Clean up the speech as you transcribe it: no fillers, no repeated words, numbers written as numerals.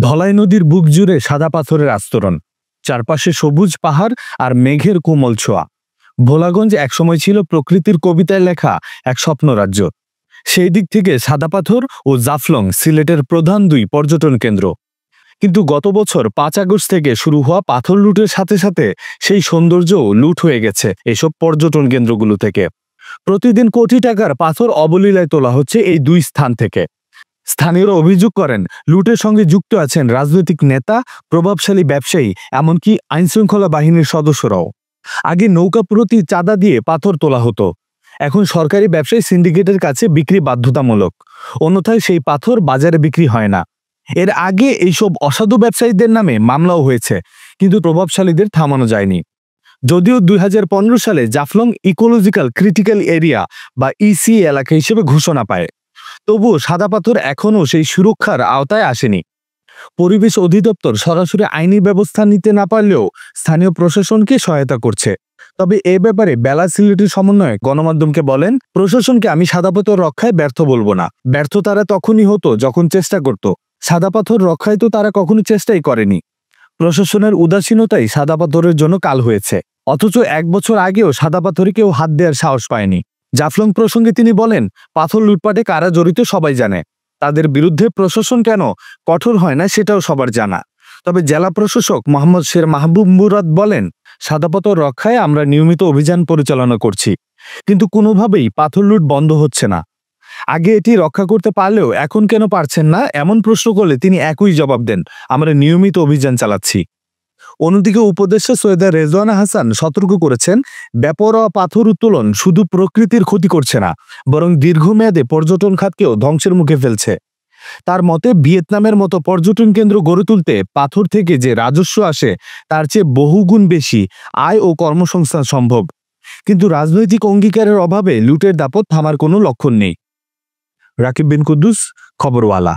ধলাই নদীর বুক জুড়ে সাদা পাথরের আস্তরণ, চারপাশে সবুজ পাহাড় আর মেঘের কোমল ছোঁয়া। ভোলাগঞ্জ একসময় ছিল প্রকৃতির কবিতায় লেখা এক স্বপ্নরাজ্য। সেই দিক থেকে সাদা পাথর ও জাফলং সিলেটের প্রধান দুই পর্যটন কেন্দ্র। কিন্তু গত বছর 5 আগস্ট থেকে শুরু হওয়া পাথর লুটের সাথে সাথে সেই সৌন্দর্যও লুট হয়ে গেছে এসব পর্যটন কেন্দ্রগুলো থেকে। প্রতিদিন কোটি টাকার পাথর অবলীলায় তোলা হচ্ছে এই দুই স্থান থেকে। স্থানীয়রা অভিযোগ করেন, লুটের সঙ্গে যুক্ত আছেন রাজনৈতিক নেতা, প্রভাবশালী ব্যবসায়ী, এমনকি আইনশৃঙ্খলা বাহিনীর সদস্যরাও। আগে নৌকা প্রতি চাঁদা দিয়ে পাথর তোলা হতো, এখন সরকারি ব্যবসায়ী সিন্ডিকেটের কাছে বিক্রি বাধ্যতামূলক, অন্যথায় সেই পাথর বাজারে বিক্রি হয় না। এর আগে এইসব অসাধু ব্যবসায়ীদের নামে মামলাও হয়েছে, কিন্তু প্রভাবশালীদের থামানো যায়নি। যদিও 2015 সালে জাফলং ইকোলজিক্যাল ক্রিটিক্যাল এরিয়া বা ইসি এলাকা হিসেবে ঘোষণা পায়, তবুও সাদা পাথর এখনও সেই সুরক্ষার আওতায় আসেনি। পরিবেশ অধিদপ্তর সরাসরি আইনি ব্যবস্থা নিতে না পারলেও স্থানীয় প্রশাসনকে সহায়তা করছে। তবে এ ব্যাপারে বেলা সিলেটের সমন্বয়ক গণমাধ্যমকে বলেন, প্রশাসনকে আমি সাদা পাথর রক্ষায় ব্যর্থ বলবো না। ব্যর্থ তারা তখনই হতো যখন চেষ্টা করত, সাদা পাথর রক্ষায় তো তারা কখনো চেষ্টাই করেনি। প্রশাসনের উদাসীনতাই সাদা পাথরের জন্য কাল হয়েছে, অথচ 1 বছর আগেও সাদা পাথরে কেউ হাত দেওয়ার সাহস পায়নি। জাফলং প্রসঙ্গে তিনি বলেন, পাথর লুটপাটে কারা জড়িত সবাই জানে, তাদের বিরুদ্ধে প্রশাসন কেন কঠোর হয় না সেটাও সবার জানা। তবে জেলা প্রশাসক মোহাম্মদ শের মাহবুব মুরাদ বলেন, সাদা পাথর রক্ষায় আমরা নিয়মিত অভিযান পরিচালনা করছি, কিন্তু কোনোভাবেই পাথর লুট বন্ধ হচ্ছে না। আগে এটি রক্ষা করতে পারলেও এখন কেন পারছেন না এমন প্রশ্ন করলে তিনি একই জবাব দেন, আমরা নিয়মিত অভিযান চালাচ্ছি। অন্যদিকে উপদেষ্টা সৈয়দা রেজওয়ানা হাসান সতর্ক করেছেন, বেপরোয়া পাথর উত্তোলন শুধু প্রকৃতির ক্ষতি করছে না, বরং দীর্ঘমেয়াদে পর্যটন খাতকেও ধ্বংসের মুখে ফেলছে। তার মতে, ভিয়েতনামের মতো পর্যটন কেন্দ্র গড়ে তুলতে পাথর থেকে যে রাজস্ব আসে তার চেয়ে বহুগুণ বেশি আয় ও কর্মসংস্থান সম্ভব। কিন্তু রাজনৈতিক অঙ্গীকারের অভাবে লুটের দাপট থামার কোনো লক্ষণ নেই। রাকিব বিন কুদ্দুস, খবরওয়ালা।